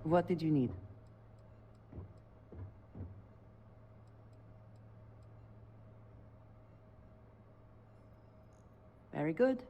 What did you need? Very good.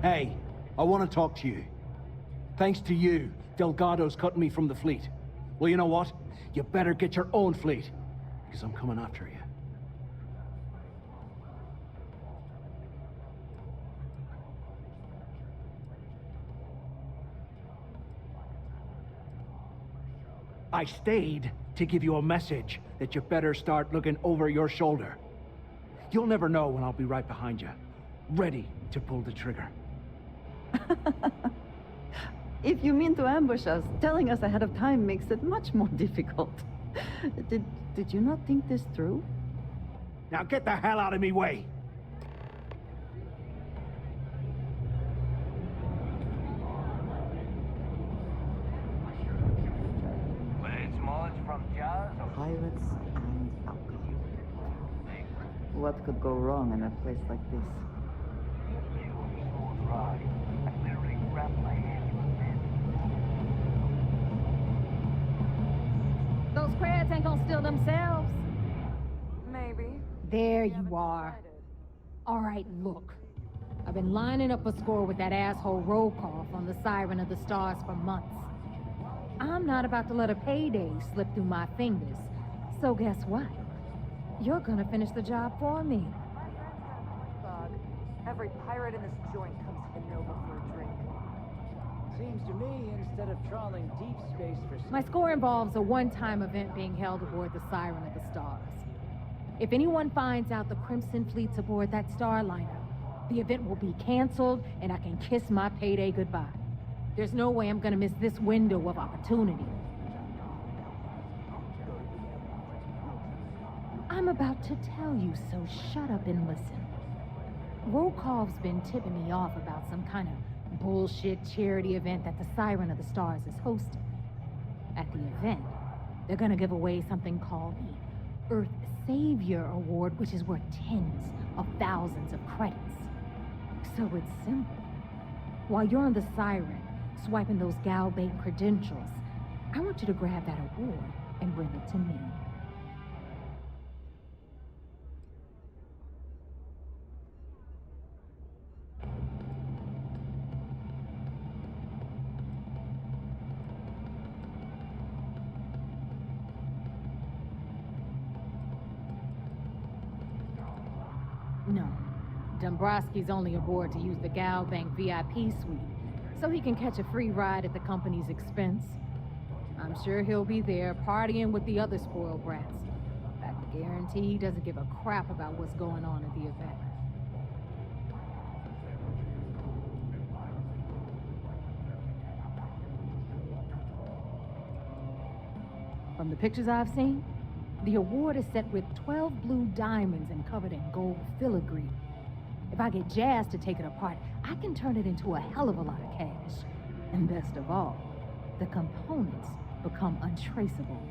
Hey, I want to talk to you. Thanks to you, Delgado's cutting me from the fleet. Well, you know what? You better get your own fleet, because I'm coming after you. I stayed to give you a message that you better start looking over your shoulder. You'll never know when I'll be right behind you, ready to pull the trigger. If you mean to ambush us, telling us ahead of time makes it much more difficult. Did you not think this through? Now get the hell out of me way! Pirates and alcohol. What could go wrong in a place like this? Those crabs ain't gonna steal themselves. Maybe. There you are. All right, look. I've been lining up a score with that asshole roll call on the Siren of the Stars for months. I'm not about to let a payday slip through my fingers. So guess what? You're gonna finish the job for me. Bug. Every pirate in this joint comes to the Nova for a drink. Seems to me, instead of trawling deep space for... My score involves a one-time event being held aboard the Siren of the Stars. If anyone finds out the Crimson Fleet's aboard that starliner, the event will be canceled and I can kiss my payday goodbye. There's no way I'm gonna miss this window of opportunity. I'm about to tell you, so shut up and listen. Rokov's been tipping me off about some kind of bullshit charity event that the Siren of the Stars is hosting. At the event, they're gonna give away something called the Earth Savior Award, which is worth tens of thousands of credits. So it's simple. While you're on the Siren, swiping those gal-bait credentials, I want you to grab that award and bring it to me. No. Dombrowski's only aboard to use the Gal Bank VIP suite, so he can catch a free ride at the company's expense. I'm sure he'll be there partying with the other spoiled brats. I guarantee he doesn't give a crap about what's going on at the event. From the pictures I've seen, the award is set with 12 blue diamonds and covered in gold filigree. If I get Jazz to take it apart, I can turn it into a hell of a lot of cash. And best of all, the components become untraceable.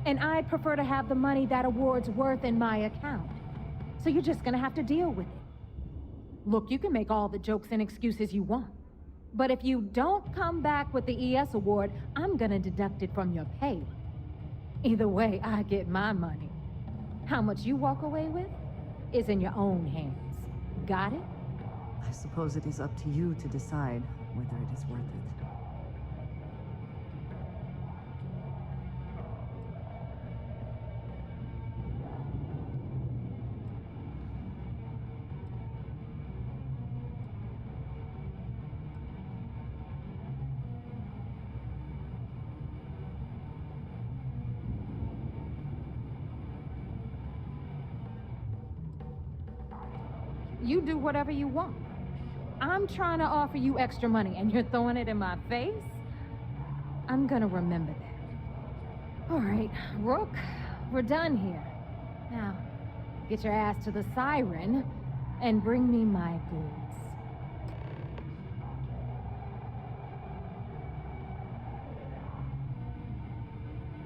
And I'd prefer to have the money that award's worth in my account. So you're just gonna have to deal with it. Look, you can make all the jokes and excuses you want. But if you don't come back with the ES award, I'm gonna deduct it from your pay. Either way, I get my money. How much you walk away with is in your own hands. Got it? I suppose it is up to you to decide whether it is worth it. You do whatever you want. I'm trying to offer you extra money and you're throwing it in my face? I'm gonna remember that. All right, Rook, we're done here. Now, get your ass to the Siren and bring me my goods.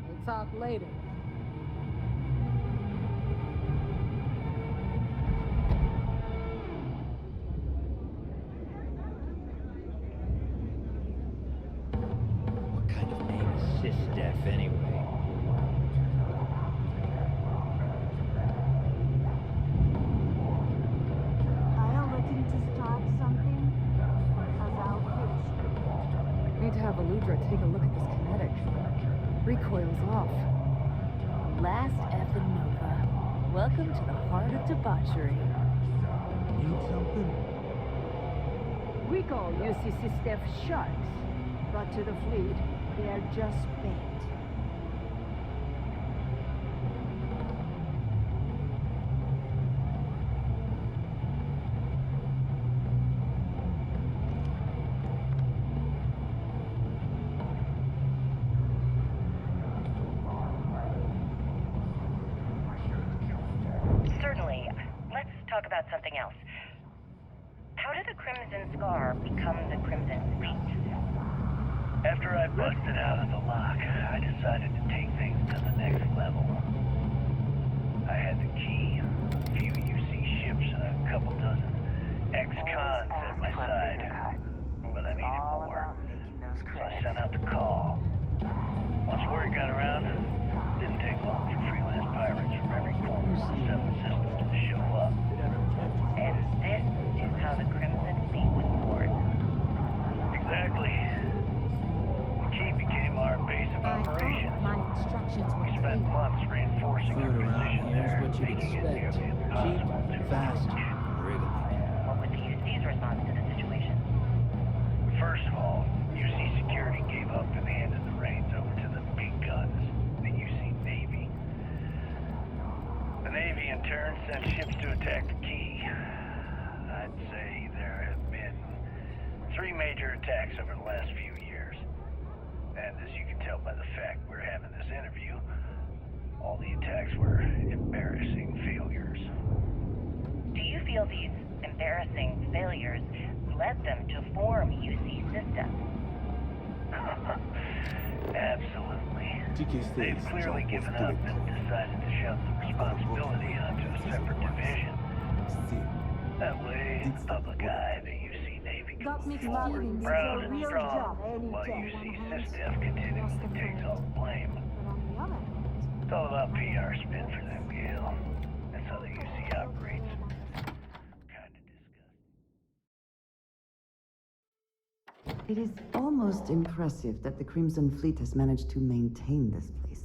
We'll talk later. Anyway. I'll looking to start something? As I'll finish. Need to have Aludra take a look at this kinetic. Recoil's off. Last effing Nova. Welcome to the heart of debauchery. Need something? We call UCC Steph sharks, but to the fleet, they are just bait. Certainly. Let's talk about something else. How did the Crimson Scar become the Crimson Fleet? After I busted out of the lock, I decided to take things to the next level. I had the key, a few UC ships, and a couple dozen ex-cons at my side. But I needed more, so I sent out the call. Once word got around, it didn't take long for freelance pirates from every corner of the seven systems to show up. And this is how the Crimson Fleet was born. Exactly. Became our base of operations. My instructions were We spent clear. months reinforcing our Food around position here is there, what you'd making it expect. nearly Cheap, impossible to fast, approach. wriggling. What was the UC's response to the situation? First of all, UC security gave up and handed the reins over to the big guns, the UC Navy. The Navy in turn sent ships to attack the key. I'd say there have been 3 major attacks over the last few years. And as you can tell by the fact we're having this interview, all the attacks were embarrassing failures. Do you feel these embarrassing failures led them to form UC systems? Absolutely. TK They've stays clearly given up and decided to shove the responsibility onto a separate division. That way, the public eye, the UC Navy can Got me move forward feeling proud this is a and real strong, job while anytime UC one has SysDef continually takes all the blame. But on the other hand, It's all about PR spin for them, Gale. That's how the UC operates. Kinda disgusting. It is almost impressive that the Crimson Fleet has managed to maintain this place.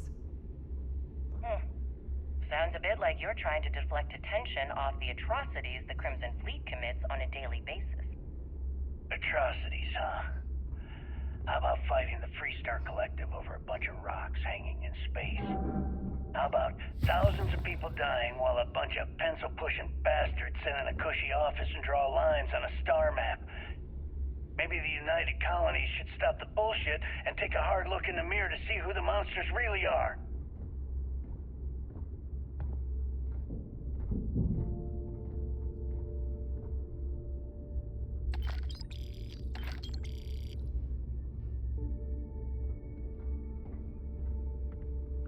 Sounds a bit like you're trying to deflect attention off the atrocities the Crimson Fleet commits on a daily basis. Atrocities, huh? How about fighting the Freestar Collective over a bunch of rocks hanging in space? How about thousands of people dying while a bunch of pencil-pushing bastards sit in a cushy office and draw lines on a star map? Maybe the United Colonies should stop the bullshit and take a hard look in the mirror to see who the monsters really are.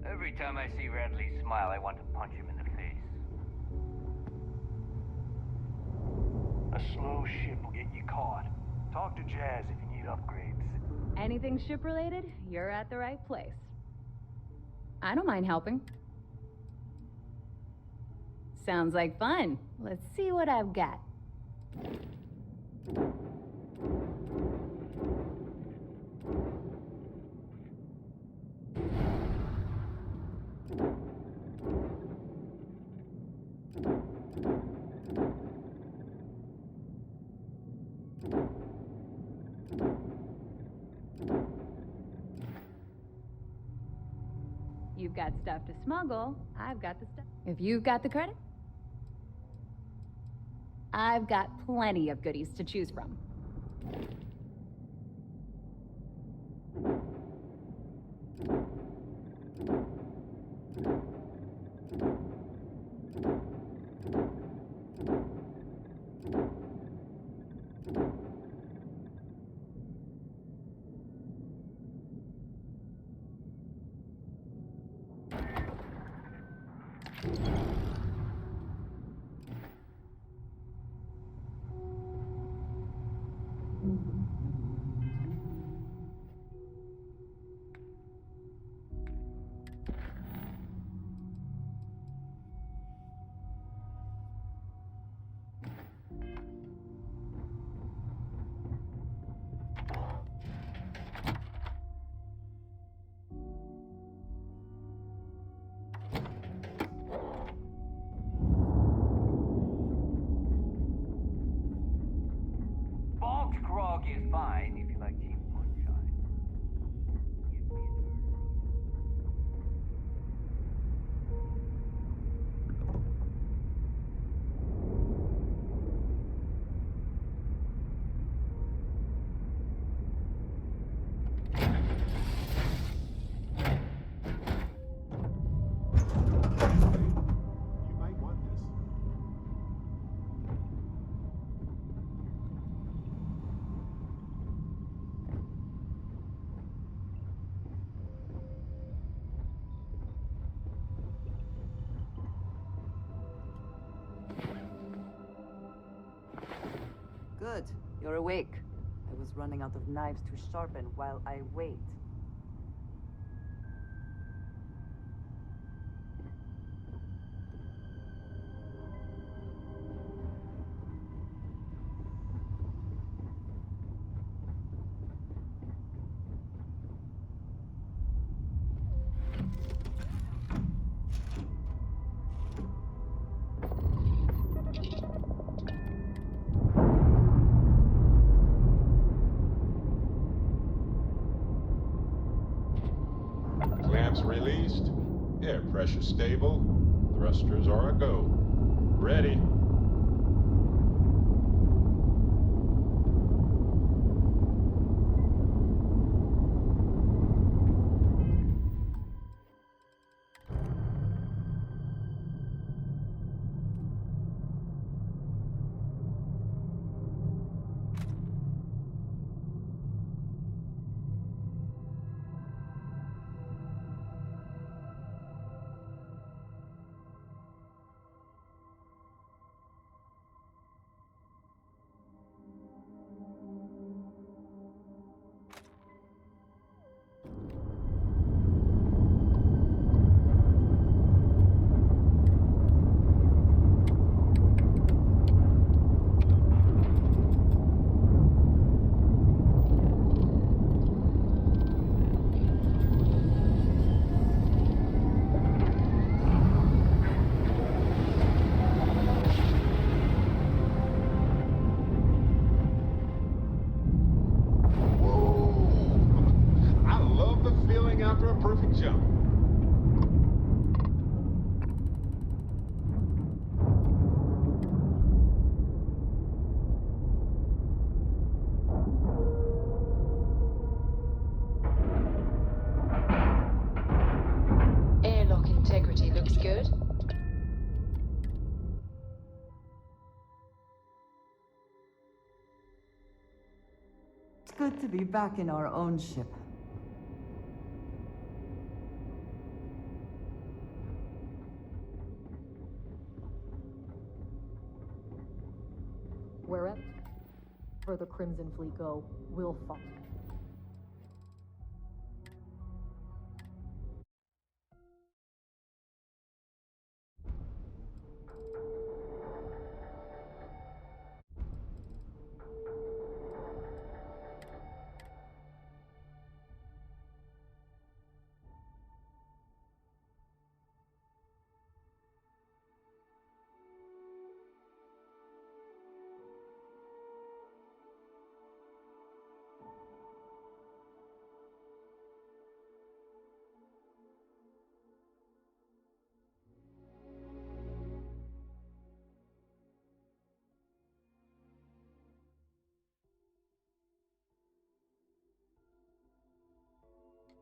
Every time I see Radley smile, I want to punch him in the face. A slow ship will get you caught. Talk to Jazz if you need upgrades. Anything ship-related, you're at the right place. I don't mind helping. Sounds like fun. Let's see what I've got. You've got stuff to smuggle, I've got the stuff. If you've got the credit, I've got plenty of goodies to choose from. Bonk's grog is fine if you like cheap moonshine. Give me a You might want this. Good. You're awake. I was running out of knives to sharpen while I wait. Clamps released. Air pressure stable. Thrusters are a go. Ready. After a perfect jump. Airlock integrity looks good. It's good to be back in our own ship. Wherever the Crimson Fleet go, we'll follow.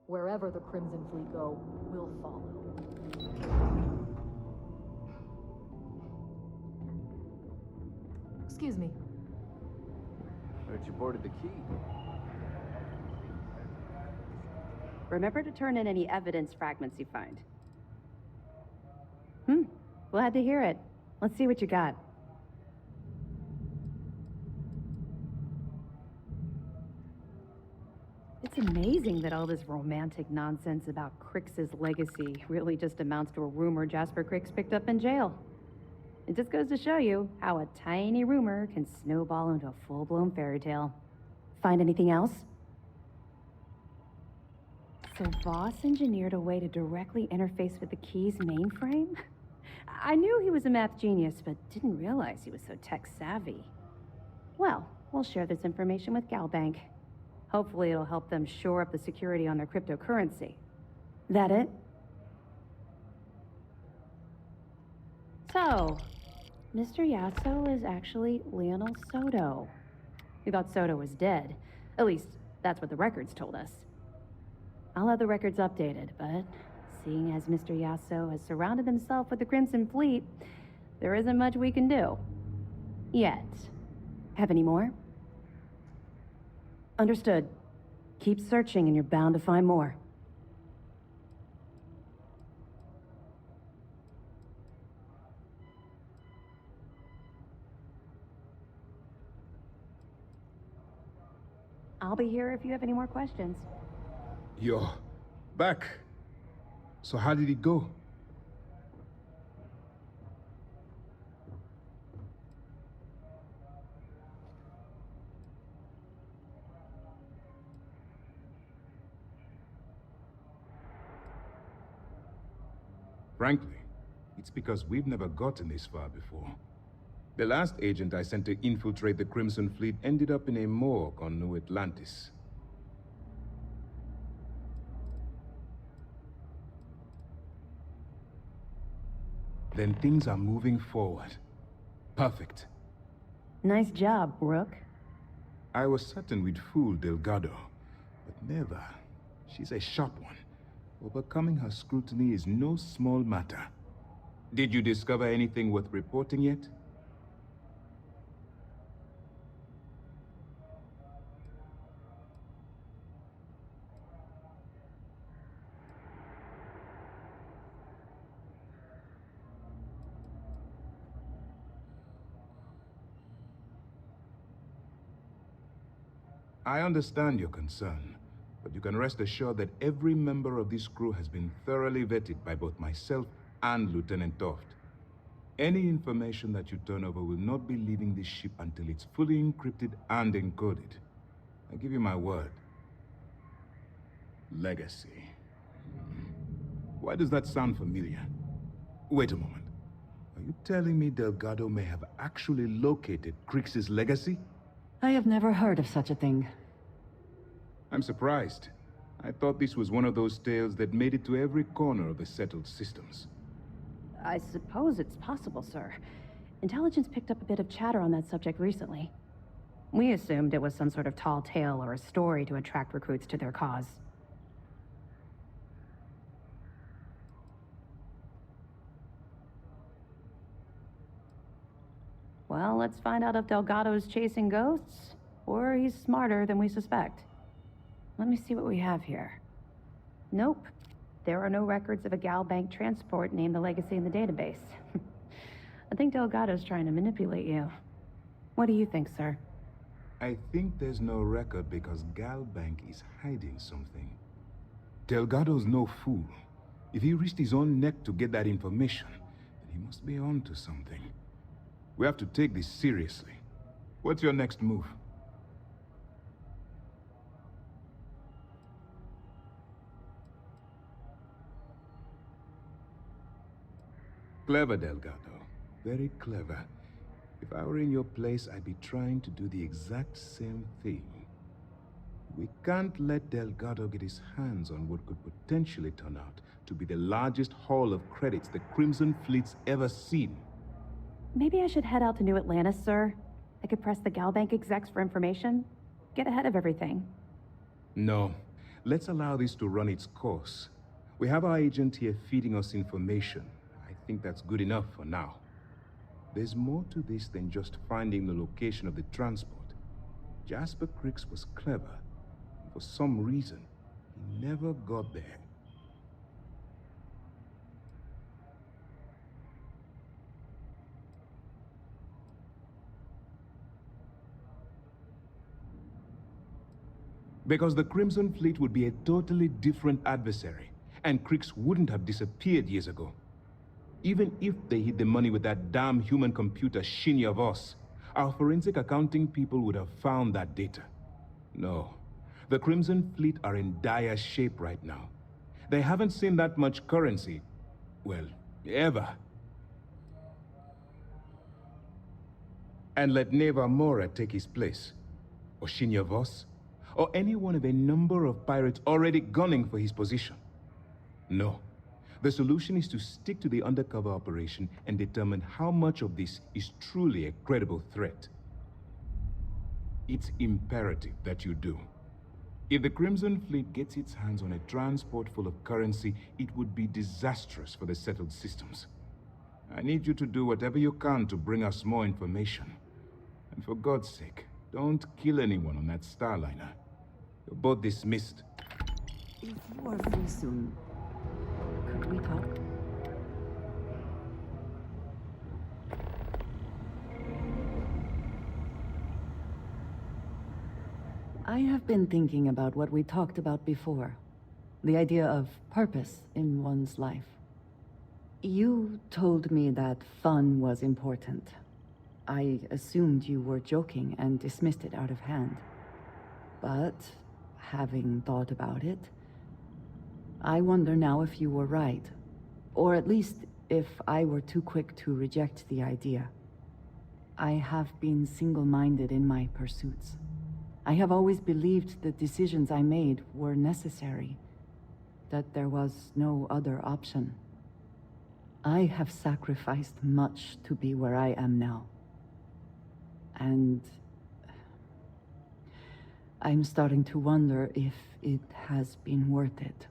Wherever the Crimson Fleet go, we'll follow. Excuse me. Heard you boarded the key. Remember to turn in any evidence fragments you find. Glad to hear it. Let's see what you got. It's amazing that all this romantic nonsense about Crix's legacy really just amounts to a rumor Jasper Crix picked up in jail. It just goes to show you how a tiny rumor can snowball into a full-blown fairy tale. Find anything else? So Voss engineered a way to directly interface with the key's mainframe? I knew he was a math genius, but didn't realize he was so tech-savvy. Well, we'll share this information with Galbank. Hopefully it'll help them shore up the security on their cryptocurrency. That it? So, Mr. Yasso is actually Lionel Soto. We thought Soto was dead. At least, that's what the records told us. I'll have the records updated, but seeing as Mr. Yasso has surrounded himself with the Crimson Fleet, there isn't much we can do. Yet. Have any more? Understood. Keep searching and you're bound to find more. I'll be here if you have any more questions. You're back. So how did it go? Frankly, it's because we've never gotten this far before. The last agent I sent to infiltrate the Crimson Fleet ended up in a morgue on New Atlantis. Then things are moving forward. Perfect. Nice job, Rook. I was certain we'd fool Delgado, but never. She's a sharp one. Overcoming her scrutiny is no small matter. Did you discover anything worth reporting yet? I understand your concern, but you can rest assured that every member of this crew has been thoroughly vetted by both myself and Lieutenant Toft. Any information that you turn over will not be leaving this ship until it's fully encrypted and encoded. I give you my word. Legacy. Why does that sound familiar? Wait a moment. Are you telling me Delgado may have actually located Crix's legacy? I have never heard of such a thing. I'm surprised. I thought this was one of those tales that made it to every corner of the settled systems. I suppose it's possible, sir. Intelligence picked up a bit of chatter on that subject recently. We assumed it was some sort of tall tale or a story to attract recruits to their cause. Well, let's find out if Delgado's chasing ghosts, or he's smarter than we suspect. Let me see what we have here. Nope. There are no records of a Galbank transport named the Legacy in the database. I think Delgado's trying to manipulate you. What do you think, sir? I think there's no record because Galbank is hiding something. Delgado's no fool. If he risked his own neck to get that information, then he must be on to something. We have to take this seriously. What's your next move? Clever, Delgado. Very clever. If I were in your place, I'd be trying to do the exact same thing. We can't let Delgado get his hands on what could potentially turn out to be the largest haul of credits the Crimson Fleet's ever seen. Maybe I should head out to New Atlantis, sir. I could press the Galbank execs for information. Get ahead of everything. No. Let's allow this to run its course. We have our agent here feeding us information. I think that's good enough for now. There's more to this than just finding the location of the transport. Jasper Cricks was clever. For some reason, he never got there. Because the Crimson Fleet would be a totally different adversary, and Cricks wouldn't have disappeared years ago. Even if they hid the money with that damn human computer Shinny of us, our forensic accounting people would have found that data. No, the Crimson Fleet are in dire shape right now. They haven't seen that much currency, well, ever. And let Neva Mora take his place, or Shinny of us, or any one of a number of pirates already gunning for his position. No. The solution is to stick to the undercover operation and determine how much of this is truly a credible threat. It's imperative that you do. If the Crimson Fleet gets its hands on a transport full of currency, it would be disastrous for the settled systems. I need you to do whatever you can to bring us more information. And for God's sake, don't kill anyone on that Starliner. You're both dismissed. If you are free soon, could we talk? I have been thinking about what we talked about before. The idea of purpose in one's life. You told me that fun was important. I assumed you were joking and dismissed it out of hand. But, having thought about it, I wonder now if you were right. Or at least if I were too quick to reject the idea. I have been single-minded in my pursuits. I have always believed the decisions I made were necessary, that there was no other option. I have sacrificed much to be where I am now. And I'm starting to wonder if it has been worth it.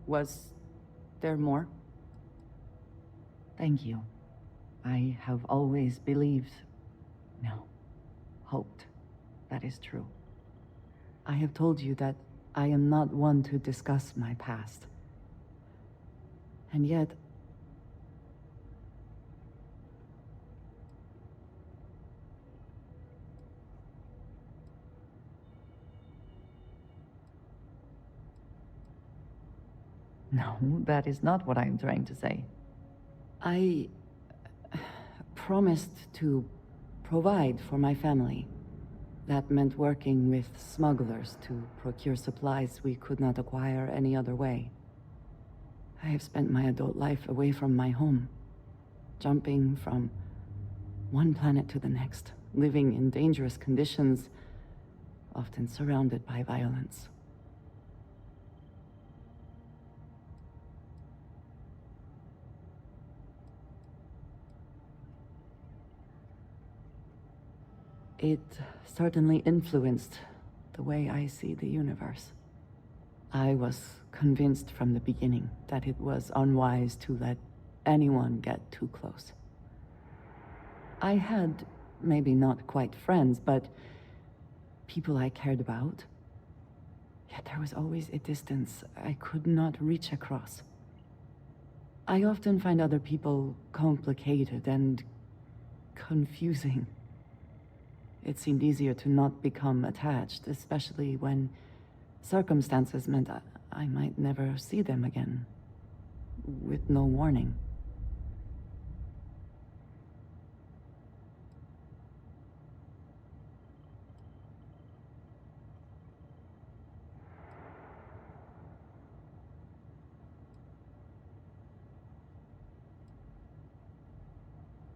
Was there more? Thank you. I have always believed, no, hoped, that is true. I have told you that I am not one to discuss my past. And yet, no, that is not what I'm trying to say. I promised to provide for my family. That meant working with smugglers to procure supplies we could not acquire any other way. I have spent my adult life away from my home, jumping from one planet to the next, living in dangerous conditions, often surrounded by violence. It certainly influenced the way I see the universe. I was convinced from the beginning that it was unwise to let anyone get too close. I had, maybe not quite friends, but people I cared about. Yet there was always a distance I could not reach across. I often find other people complicated and confusing. It seemed easier to not become attached, especially when circumstances meant I might never see them again. With no warning.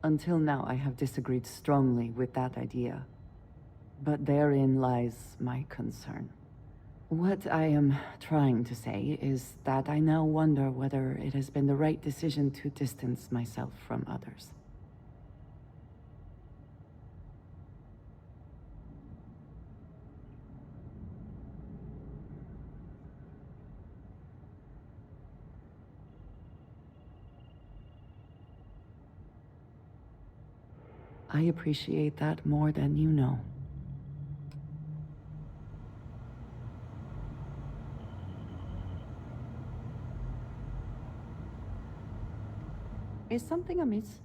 Until now, I have disagreed strongly with that idea. But therein lies my concern. What I am trying to say is that I now wonder whether it has been the right decision to distance myself from others. I appreciate that more than you know. Is something amiss?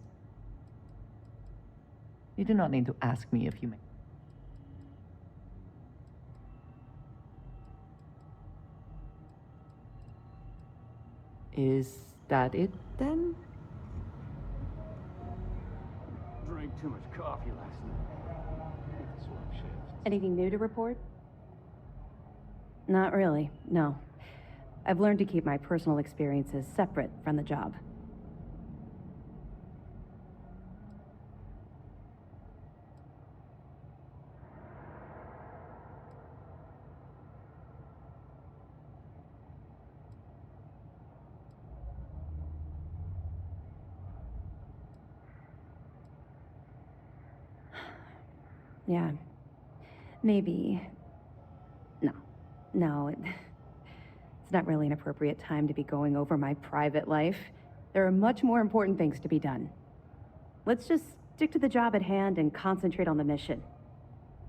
You do not need to ask me if you may. Is that it, then? Drank too much coffee last night. Swap shifts. Anything new to report? Not really, no. I've learned to keep my personal experiences separate from the job. Yeah. Maybe. No, it's not really an appropriate time to be going over my private life. There are much more important things to be done. Let's just stick to the job at hand and concentrate on the mission.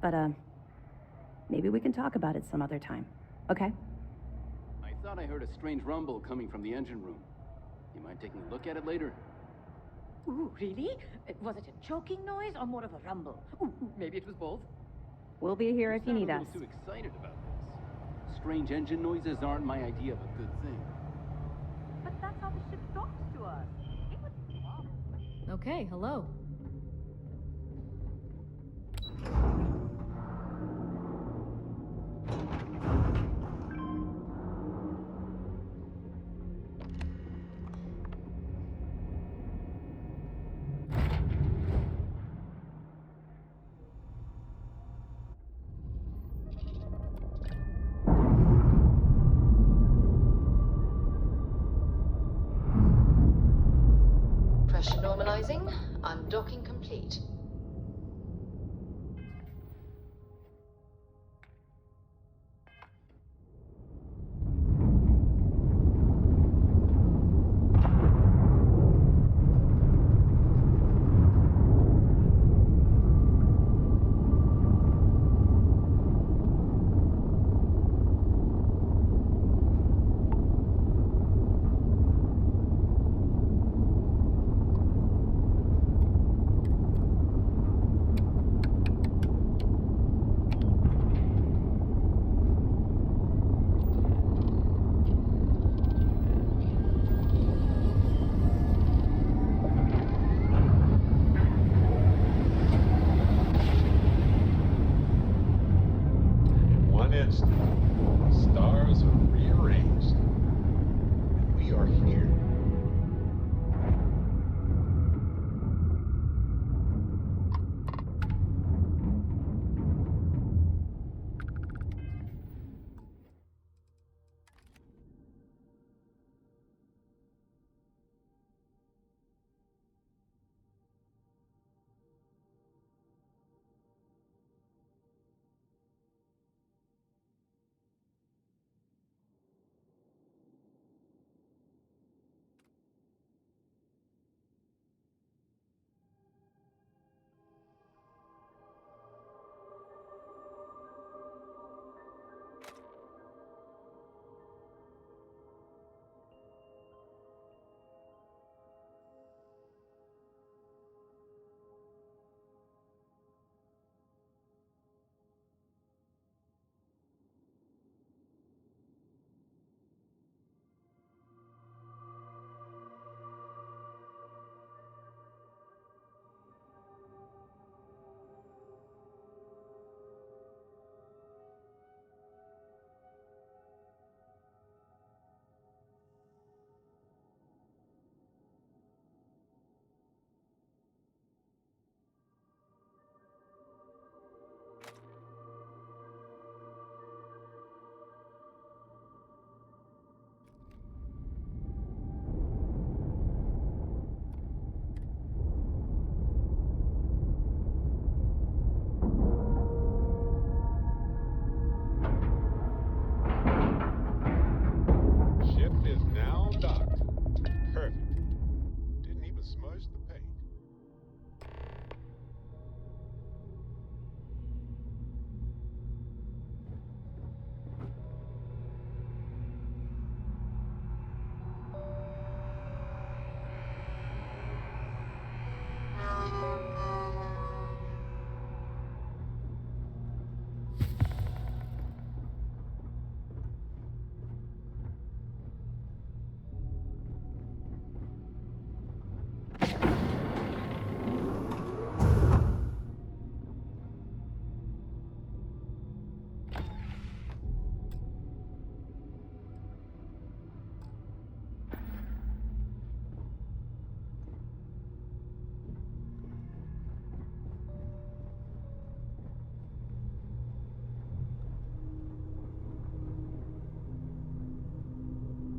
But, maybe we can talk about it some other time, okay? I thought I heard a strange rumble coming from the engine room. You mind taking a look at it later? Ooh, really? Was it a choking noise or more of a rumble? Ooh, maybe it was both. We'll be here if you need us. I'm a little too excited about this. Strange engine noises aren't my idea of a good thing. But that's how the ship talks to us. It would... Okay, hello. Pressure normalizing. Undocking complete.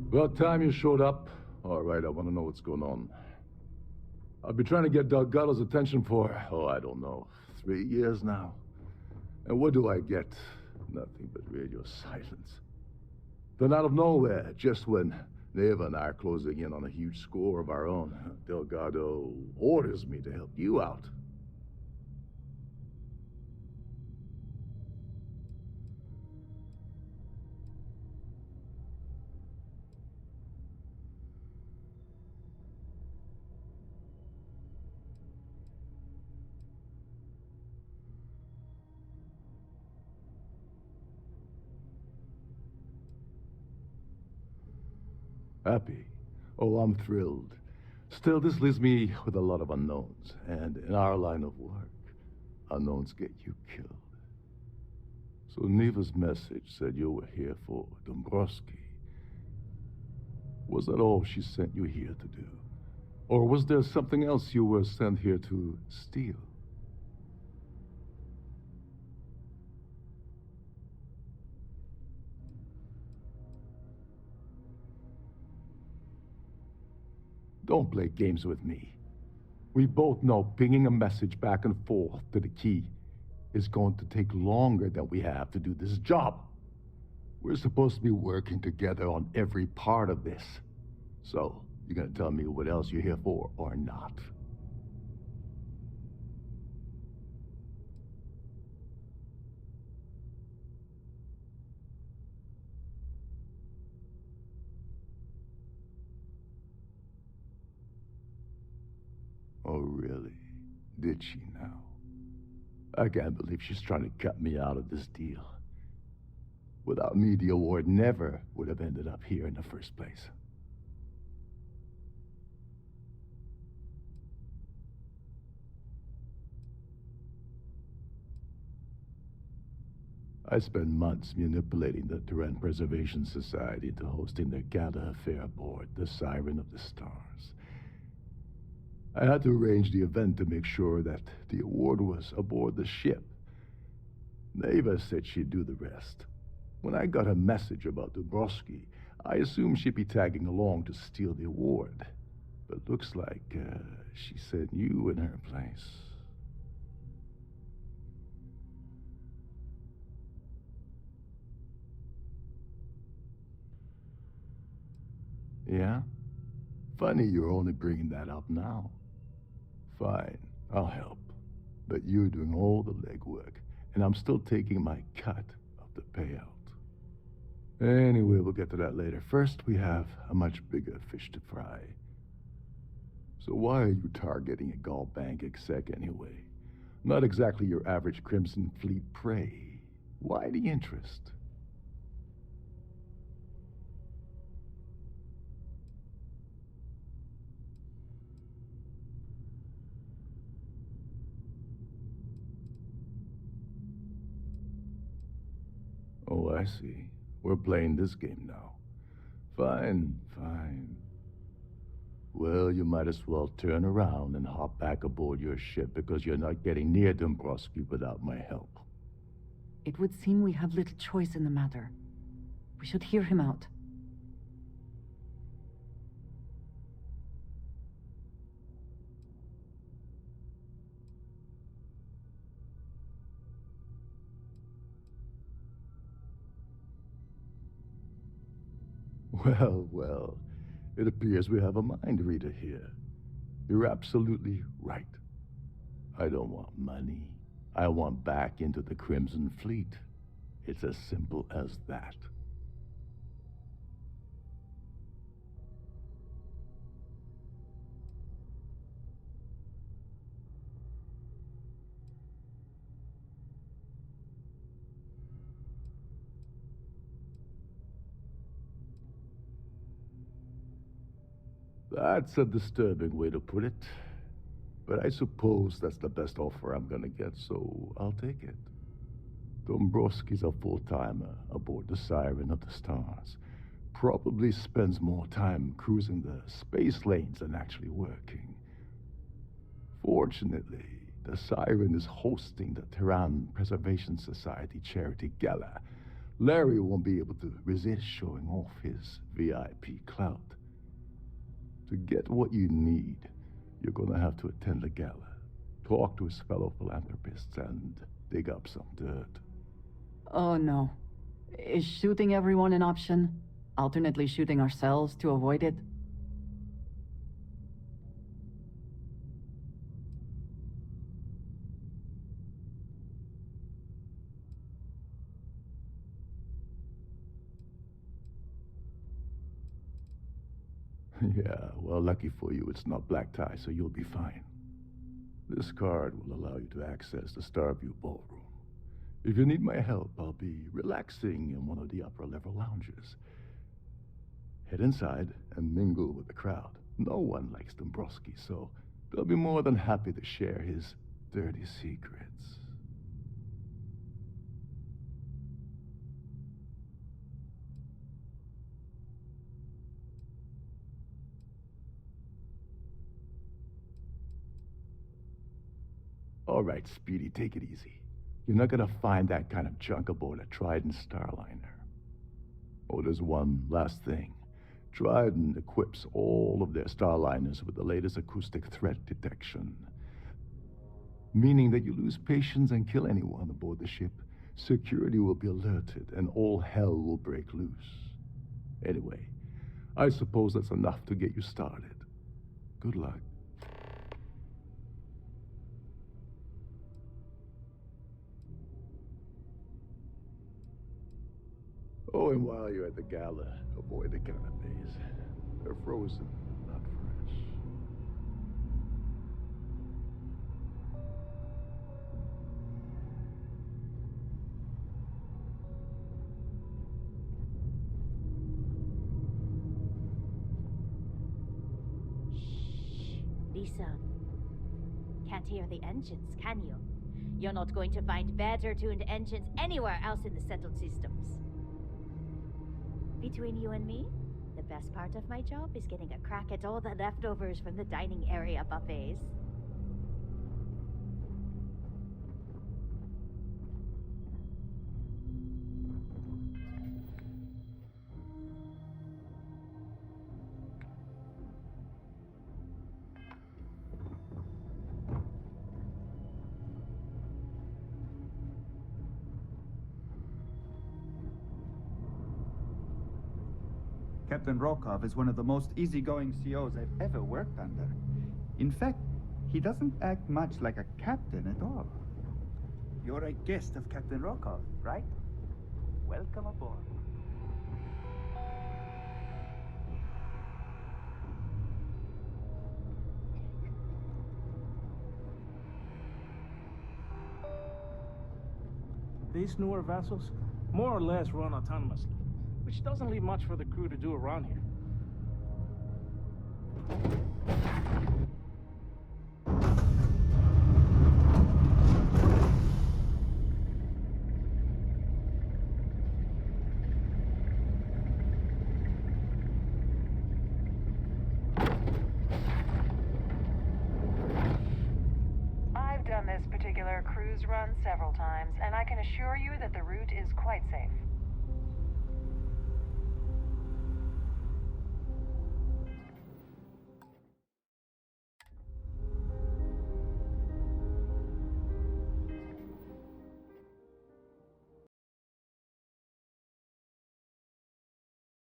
About time you showed up. All right, I want to know what's going on. I've been trying to get Delgado's attention for, oh, I don't know, 3 years now. And what do I get? Nothing but radio silence. Then out of nowhere, just when Neva and I are closing in on a huge score of our own, Delgado orders me to help you out. Happy? Oh, I'm thrilled. Still, this leaves me with a lot of unknowns. And in our line of work, unknowns get you killed. So Neva's message said you were here for Dombrowski. Was that all she sent you here to do? Or was there something else you were sent here to steal? Don't play games with me. We both know pinging a message back and forth to the key is going to take longer than we have to do this job. We're supposed to be working together on every part of this. So, you're gonna tell me what else you're here for or not? Oh, really? Did she now? I can't believe she's trying to cut me out of this deal. Without me, the award never would have ended up here in the first place. I spent months manipulating the Terran Preservation Society into hosting their gala affair aboard the Siren of the Stars. I had to arrange the event to make sure that the award was aboard the ship. Neva said she'd do the rest. When I got a message about Dubrovsky, I assumed she'd be tagging along to steal the award. But looks like she sent you in her place. Yeah? Funny you're only bringing that up now. Fine, I'll help. But you're doing all the legwork, and I'm still taking my cut of the payout. Anyway, we'll get to that later. First, we have a much bigger fish to fry. So why are you targeting a Gall Bank exec anyway? Not exactly your average Crimson Fleet prey. Why the interest? Oh, I see. We're playing this game now. Fine, fine. Well, you might as well turn around and hop back aboard your ship because you're not getting near Dombrowski without my help. It would seem we have little choice in the matter. We should hear him out. Well, well, it appears we have a mind reader here. You're absolutely right. I don't want money. I want back into the Crimson Fleet. It's as simple as that. That's a disturbing way to put it. But I suppose that's the best offer I'm gonna get, so I'll take it. Dombrowski's a full-timer aboard the Siren of the Stars. Probably spends more time cruising the space lanes than actually working. Fortunately, the Siren is hosting the Terran Preservation Society Charity Gala. Larry won't be able to resist showing off his VIP clout. To get what you need, you're gonna have to attend the gala, talk to his fellow philanthropists, and dig up some dirt. Oh no. Is shooting everyone an option? Alternately shooting ourselves to avoid it? Yeah, well, lucky for you, it's not black tie, so you'll be fine. This card will allow you to access the Starfield ballroom. If you need my help, I'll be relaxing in one of the upper-level lounges. Head inside and mingle with the crowd. No one likes Dombrowski, so they'll be more than happy to share his dirty secrets. All right, Speedy, take it easy. You're not gonna find that kind of junk aboard a Trident Starliner. Oh, there's one last thing. Trident equips all of their Starliners with the latest acoustic threat detection. Meaning that you lose patience and kill anyone aboard the ship, security will be alerted and all hell will break loose. Anyway, I suppose that's enough to get you started. Good luck. Oh, and while you're at the gala, avoid the canapes. They're frozen, not fresh. Lisa, can't hear the engines, can you? You're not going to find better tuned engines anywhere else in the settled systems. Between you and me, the best part of my job is getting a crack at all the leftovers from the dining area buffets. Captain Rokov is one of the most easygoing COs I've ever worked under. In fact, he doesn't act much like a captain at all. You're a guest of Captain Rokov, right? Welcome aboard. These newer vessels more or less run autonomously, which doesn't leave much for the crew to do around here. I've done this particular cruise run several times, and I can assure you that the route is quite safe.